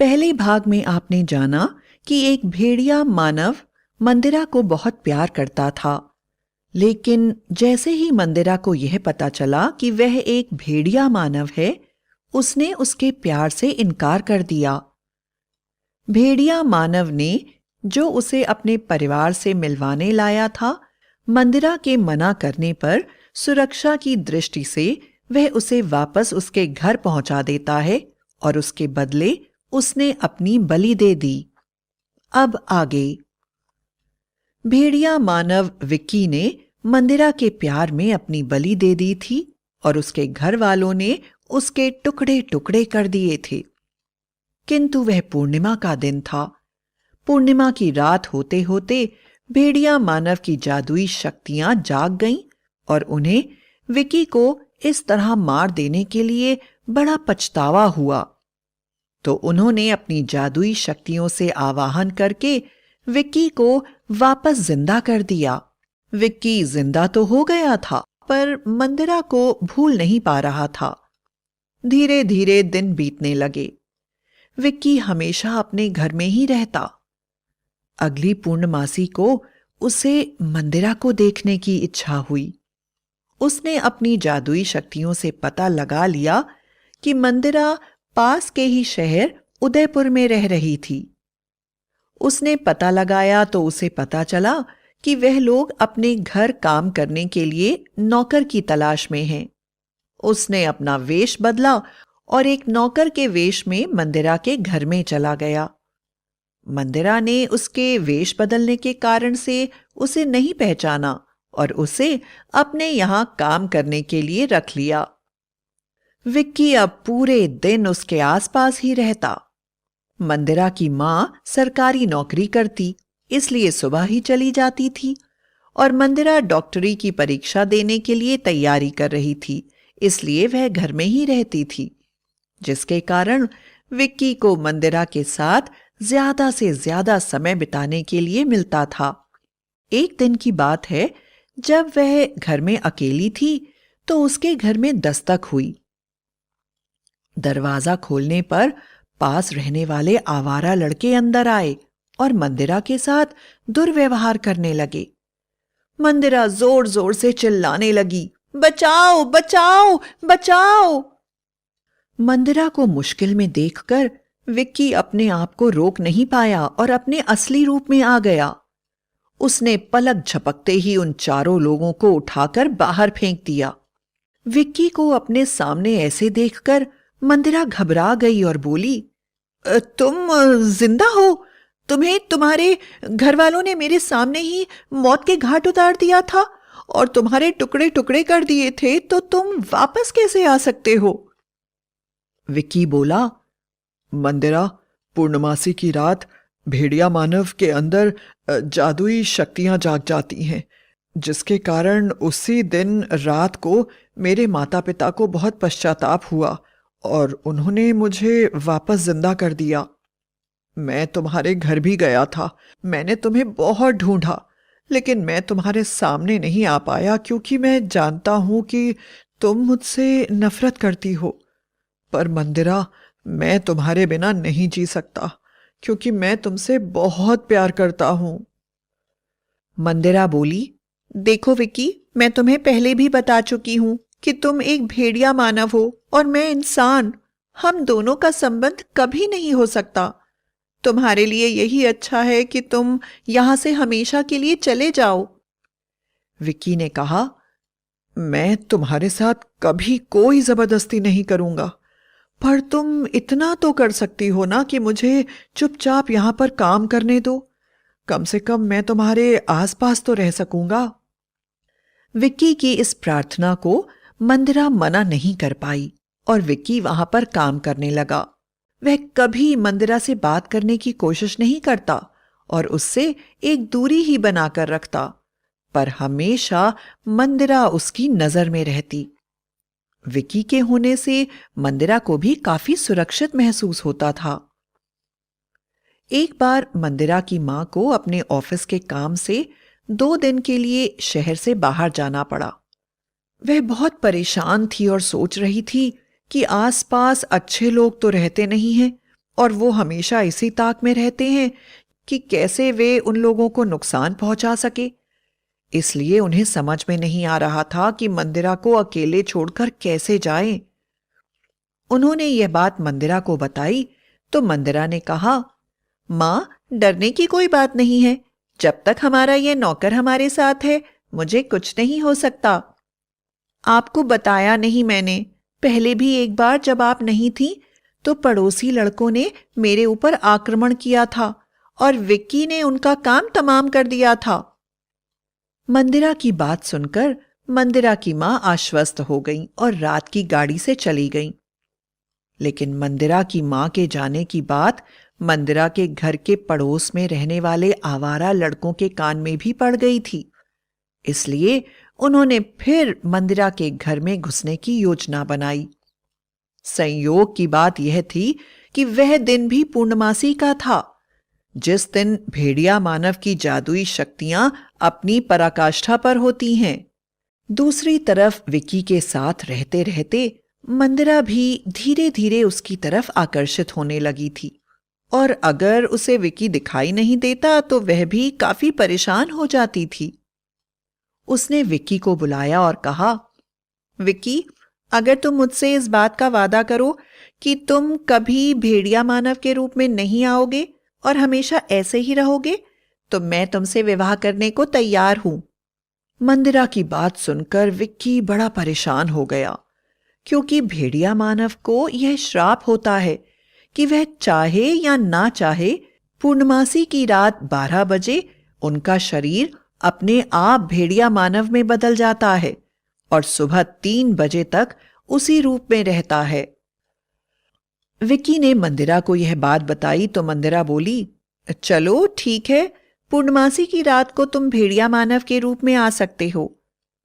पहले भाग में आपने जाना कि एक भेड़िया मानव मंदिरा को बहुत प्यार करता था, लेकिन जैसे ही मंदिरा को यह पता चला कि वह एक भेड़िया मानव है, उसने उसके प्यार से इनकार कर दिया। भेड़िया मानव ने, जो उसे अपने परिवार से मिलवाने लाया था, मंदिरा के मना करने पर सुरक्षा की दृष्टि से वह उसे वापस उसके घर पहुंचा देता है और उसके बदले उसने अपनी बलि दे दी। अब आगे। भेड़िया मानव विक्की ने मंदिरा के प्यार में अपनी बलि दे दी थी और उसके घर वालों ने उसके टुकड़े टुकड़े कर दिए थे। किंतु वह पूर्णिमा का दिन था। पूर्णिमा की रात होते होते भेड़िया मानव की जादुई शक्तियां जाग गईं और उन्हें विक्की को इस तरह मार देने के लिए बड़ा पछतावा हुआ। तो उन्होंने अपनी जादुई शक्तियों से आवाहन करके विक्की को वापस जिंदा कर दिया। विक्की जिंदा तो हो गया था, पर मंदिरा को भूल नहीं पा रहा था। धीरे धीरे दिन बीतने लगे। विक्की हमेशा अपने घर में ही रहता। अगली पूर्णमासी को उसे मंदिरा को देखने की इच्छा हुई। उसने अपनी जादुई शक्तियों से पता लगा लिया कि मंदिरा पास के ही शहर उदयपुर में रह रही थी। उसने पता लगाया तो उसे पता चला कि वह लोग अपने घर काम करने के लिए नौकर की तलाश में हैं। उसने अपना वेश बदला और एक नौकर के वेश में मंदिरा के घर में चला गया। मंदिरा ने उसके वेश बदलने के कारण से उसे नहीं पहचाना और उसे अपने यहां काम करने के लिए रख लिया। विक्की अब पूरे दिन उसके आसपास ही रहता। मंदिरा की मां सरकारी नौकरी करती, इसलिए सुबह ही चली जाती थी और मंदिरा डॉक्टरी की परीक्षा देने के लिए तैयारी कर रही थी, इसलिए वह घर में ही रहती थी, जिसके कारण विक्की को मंदिरा के साथ ज्यादा से ज्यादा समय बिताने के लिए मिलता था। एक दिन की बात है, जब वह घर में अकेली थी तो उसके घर में दस्तक हुई। दरवाजा खोलने पर पास रहने वाले आवारा लड़के अंदर आए और मंदिरा के साथ दुर्व्यवहार करने लगे। मंदिरा जोर जोर से चिल्लाने लगी, बचाओ बचाओ बचाओ। मंदिरा को मुश्किल में देखकर विक्की अपने आप को रोक नहीं पाया और अपने असली रूप में आ गया। उसने पलक झपकते ही उन चारों लोगों को उठाकर बाहर फेंक दिया। विक्की को अपने सामने ऐसे देखकर मंदिरा घबरा गई और बोली, तुम जिंदा हो? तुम्हें तुम्हारे घर वालों ने मेरे सामने ही मौत के घाट उतार दिया था और तुम्हारे टुकड़े टुकड़े कर दिए थे, तो तुम वापस कैसे आ सकते हो? विक्की बोला, मंदिरा, पूर्णमासी की रात भेड़िया मानव के अंदर जादुई शक्तियां जाग जाती हैं, जिसके कारण उसी दिन रात को मेरे माता पिता को बहुत पश्चाताप हुआ और उन्होंने मुझे वापस जिंदा कर दिया। मैं तुम्हारे घर भी गया था। मैंने तुम्हें बहुत ढूंढा, लेकिन मैं तुम्हारे सामने नहीं आ पाया क्योंकि मैं जानता हूं कि तुम मुझसे नफरत करती हो। पर मंदिरा, मैं तुम्हारे बिना नहीं जी सकता क्योंकि मैं तुमसे बहुत प्यार करता हूं। मंदिरा बोली, देखो विक्की, मैं तुम्हें पहले भी बता चुकी हूं कि तुम एक भेड़िया मानव हो और मैं इंसान। हम दोनों का संबंध कभी नहीं हो सकता। तुम्हारे लिए यही अच्छा है कि तुम यहां से हमेशा के लिए चले जाओ। विक्की ने कहा, मैं तुम्हारे साथ कभी कोई जबरदस्ती नहीं करूंगा, पर तुम इतना तो कर सकती हो ना कि मुझे चुपचाप यहां पर काम करने दो। कम से कम मैं तुम्हारे आसपास तो रह सकूंगा। विक्की की इस प्रार्थना को मंदिरा मना नहीं कर पाई और विक्की वहां पर काम करने लगा। वह कभी मंदिरा से बात करने की कोशिश नहीं करता और उससे एक दूरी ही बनाकर रखता, पर हमेशा मंदिरा उसकी नजर में रहती। विक्की के होने से मंदिरा को भी काफी सुरक्षित महसूस होता था। एक बार मंदिरा की मां को अपने ऑफिस के काम से 2 दिन के लिए शहर से बाहर जाना पड़ा। वह बहुत परेशान थी और सोच रही थी कि आसपास अच्छे लोग तो रहते नहीं हैं, और वो हमेशा इसी ताक में रहते हैं कि कैसे वे उन लोगों को नुकसान पहुंचा सके। इसलिए उन्हें समझ में नहीं आ रहा था कि मंदिरा को अकेले छोड़कर कैसे जाएं। उन्होंने यह बात मंदिरा को बताई तो मंदिरा ने कहा, माँ, डरने की कोई बात नहीं है। जब तक हमारा यह नौकर हमारे साथ है, मुझे कुछ नहीं हो सकता। आपको बताया नहीं मैंने, पहले भी एक बार जब आप नहीं थी तो पड़ोसी लड़कों ने मेरे ऊपर आक्रमण किया था और विक्की ने उनका काम तमाम कर दिया था। मंदिरा की बात सुनकर मंदिरा की मां आश्वस्त हो गईं और रात की गाड़ी से चली गईं। लेकिन मंदिरा की मां के जाने की बात मंदिरा के घर के पड़ोस में रहने वाले आवारा लड़कों के कान में भी पड़ गई थी। इसलिए उन्होंने फिर मंदिरा के घर में घुसने की योजना बनाई। संयोग की बात यह थी कि वह दिन भी पूर्णमासी का था, जिस दिन भेड़िया मानव की जादुई शक्तियां अपनी पराकाष्ठा पर होती हैं। दूसरी तरफ विक्की के साथ रहते रहते मंदिरा भी धीरे धीरे उसकी तरफ आकर्षित होने लगी थी, और अगर उसे विक्की दिखाई नहीं देता तो वह भी काफी परेशान हो जाती थी। उसने विक्की को बुलाया और कहा, विक्की, अगर तुम मुझसे इस बात का वादा करो कि तुम कभी भेड़िया मानव के रूप में नहीं आओगे और हमेशा ऐसे ही रहोगे, तो मैं तुमसे विवाह करने को तैयार हूं। मंदिरा की बात सुनकर विक्की बड़ा परेशान हो गया, क्योंकि भेड़िया मानव को यह श्राप होता है कि वह चाहे या ना चाहे पूर्णमासी की रात 12 बजे उनका शरीर अपने आप भेड़िया मानव में बदल जाता है और सुबह 3 बजे तक उसी रूप में रहता है। विक्की ने मंदिरा को यह बात बताई तो मंदिरा बोली, चलो ठीक है, पूर्णमासी की रात को तुम भेड़िया मानव के रूप में आ सकते हो,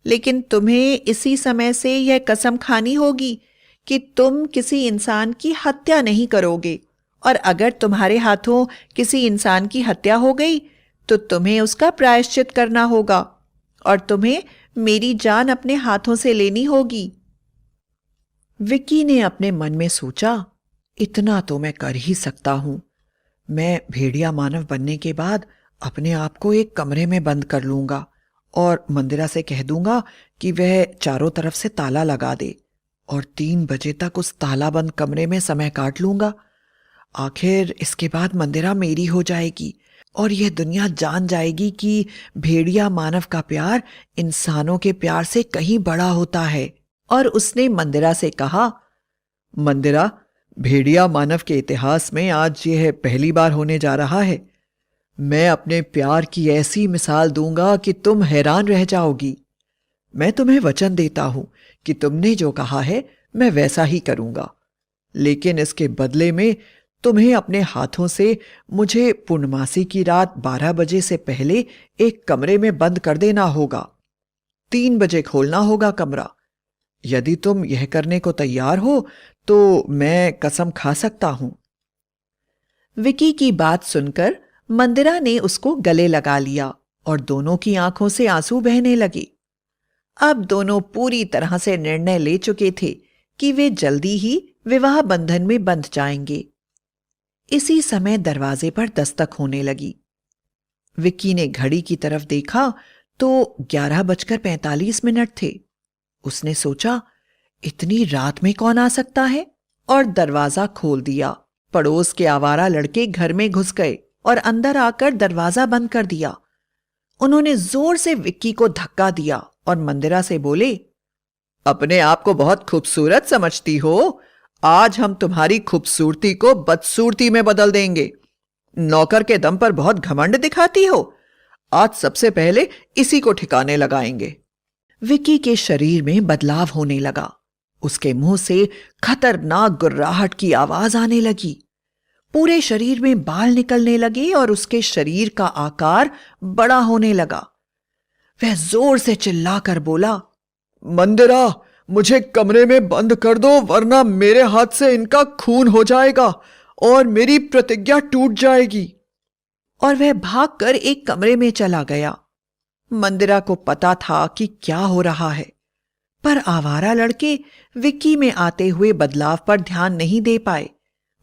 लेकिन तुम्हें इसी समय से यह कसम खानी होगी कि तुम किसी इंसान की हत्या नहीं करोगे, और अगर तुम्हारे हाथों किसी इंसान की हत्या हो गई तो तुम्हें उसका प्रायश्चित करना होगा और तुम्हें मेरी जान अपने हाथों से लेनी होगी। विक्की ने अपने मन में सोचा, इतना तो मैं कर ही सकता हूं। मैं भेड़िया मानव बनने के बाद अपने आप को एक कमरे में बंद कर लूंगा और मंदिरा से कह दूंगा कि वह चारों तरफ से ताला लगा दे और 3 बजे तक उस ताला बंद कमरे में समय काट लूंगा। आखिर इसके बाद मंदिरा मेरी हो जाएगी और यह दुनिया जान जाएगी कि भेड़िया मानव का प्यार इंसानों के प्यार से कहीं बड़ा होता है। और उसने मंदिरा से कहा, मंदिरा, भेड़िया मानव के इतिहास में आज यह पहली बार होने जा रहा है। मैं अपने प्यार की ऐसी मिसाल दूंगा कि तुम हैरान रह जाओगी। मैं तुम्हें वचन देता हूं कि तुमने जो कहा है मैं वैसा ही करूंगा, लेकिन इसके बदले में तुम्हें अपने हाथों से मुझे पूर्णमासी की रात 12 बजे से पहले एक कमरे में बंद कर देना होगा। 3 बजे खोलना होगा कमरा। यदि तुम यह करने को तैयार हो तो मैं कसम खा सकता हूं। विक्की की बात सुनकर मंदिरा ने उसको गले लगा लिया और दोनों की आंखों से आंसू बहने लगे। अब दोनों पूरी तरह से निर्णय ले चुके थे कि वे जल्दी ही विवाह बंधन में बंध जाएंगे। इसी समय दरवाजे पर दस्तक होने लगी। विक्की ने घड़ी की तरफ देखा तो 11:45 थे। उसने सोचा, इतनी रात में कौन आ सकता है, और दरवाजा खोल दिया। पड़ोस के आवारा लड़के घर में घुस गए और अंदर आकर दरवाजा बंद कर दिया। उन्होंने जोर से विक्की को धक्का दिया और मंदिरा से बोले, अपने आप को बहुत खूबसूरत समझती हो? आज हम तुम्हारी खूबसूरती को बदसूरती में बदल देंगे। नौकर के दम पर बहुत घमंड दिखाती हो। आज सबसे पहले इसी को ठिकाने लगाएंगे। विक्की के शरीर में बदलाव होने लगा। उसके मुंह से खतरनाक गुर्राहट की आवाज आने लगी। पूरे शरीर में बाल निकलने लगे और उसके शरीर का आकार बड़ा होने लगा। वह जोर से चिल्लाकर बोला, मंदिरा, मुझे कमरे में बंद कर दो, वरना मेरे हाथ से इनका खून हो जाएगा और मेरी प्रतिज्ञा टूट जाएगी। और वह भागकर एक कमरे में चला गया। मंदिरा को पता था कि क्या हो रहा है, पर आवारा लड़के विक्की में आते हुए बदलाव पर ध्यान नहीं दे पाए।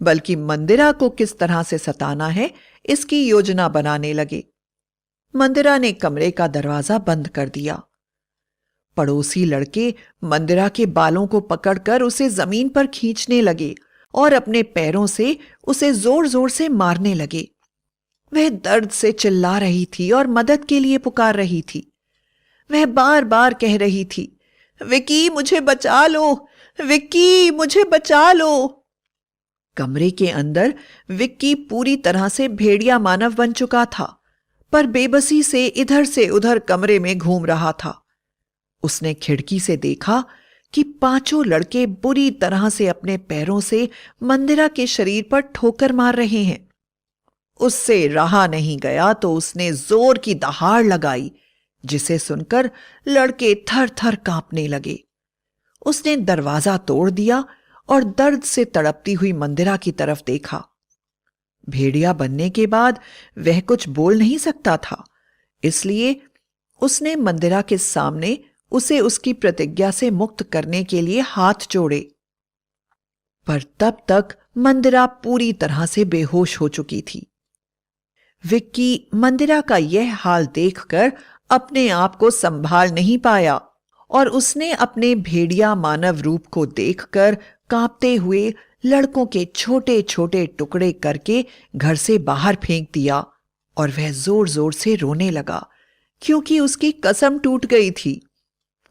बल्कि मंदिरा को किस तरह से सताना है इसकी योजना बनाने लगे। मंदिरा ने कमरे का दरवाजा बंद कर दिया। पड़ोसी लड़के मंदिरा के बालों को पकड़कर उसे जमीन पर खींचने लगे और अपने पैरों से उसे जोर जोर से मारने लगे। वह दर्द से चिल्ला रही थी और मदद के लिए पुकार रही थी। वह बार बार कह रही थी, विक्की मुझे बचा लो, विक्की मुझे बचा लो। कमरे के अंदर विक्की पूरी तरह से भेड़िया मानव बन चुका था, पर बेबसी से इधर से उधर कमरे में घूम रहा था। उसने खिड़की से देखा कि पांचों लड़के बुरी तरह से अपने पैरों से मंदिरा के शरीर पर ठोकर मार रहे हैं। उससे रहा नहीं गया तो उसने जोर की दहाड़ लगाई, जिसे सुनकर लड़के थर थर कांपने लगे। उसने दरवाजा तोड़ दिया और दर्द से तड़पती हुई मंदिरा की तरफ देखा। भेड़िया बनने के बाद वह कुछ बोल नहीं सकता था, इसलिए उसने मंदिरा के सामने उसे उसकी प्रतिज्ञा से मुक्त करने के लिए हाथ जोड़े। पर तब तक मंदिरा पूरी तरह से बेहोश हो चुकी थी। विक्की मंदिरा का यह हाल देखकर अपने आप को संभाल नहीं पाया और उसने अपने भेड़िया मानव रूप को देखकर कांपते हुए लड़कों के छोटे छोटे टुकड़े करके घर से बाहर फेंक दिया और वह जोर जोर से रोने लगा, क्योंकि उसकी कसम टूट गई थी।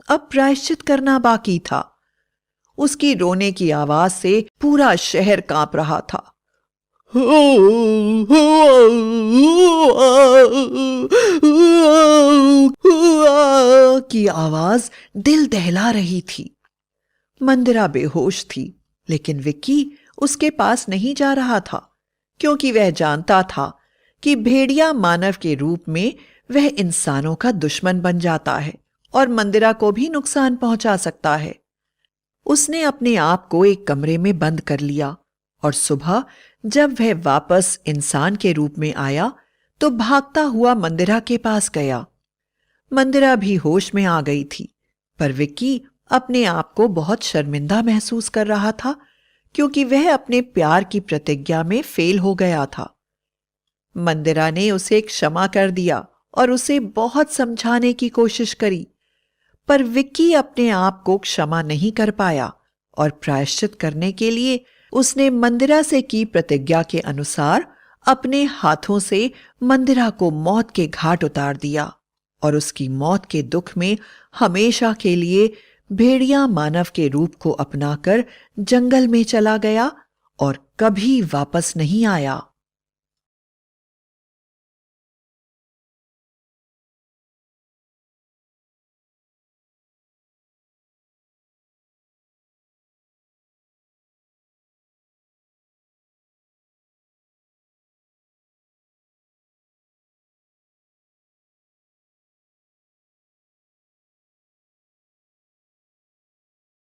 अब प्रायश्चित करना बाकी था। उसकी रोने की आवाज से पूरा शहर कांप रहा था। की आवाज दिल दहला रही थी। मंदिरा बेहोश थी, लेकिन विक्की उसके पास नहीं जा रहा था, क्योंकि वह जानता था कि भेड़िया मानव के रूप में वह इंसानों का दुश्मन बन जाता है और मंदिरा को भी नुकसान पहुंचा सकता है। उसने अपने आप को एक कमरे में बंद कर लिया और सुबह जब वह वापस इंसान के रूप में आया तो भागता हुआ मंदिरा के पास गया। मंदिरा भी होश में आ गई थी, पर विक्की अपने आप को बहुत शर्मिंदा महसूस कर रहा था, क्योंकि वह अपने प्यार की प्रतिज्ञा में फेल हो गया था। मंदिरा ने उसे क्षमा कर दिया और उसे बहुत समझाने की कोशिश करी, पर विक्की अपने आप को क्षमा नहीं कर पाया और प्रायश्चित करने के लिए उसने मंदिरा से की प्रतिज्ञा के अनुसार अपने हाथों से मंदिरा को मौत के घाट उतार दिया और उसकी मौत के दुख में हमेशा के लिए भेड़िया मानव के रूप को अपनाकर जंगल में चला गया और कभी वापस नहीं आया।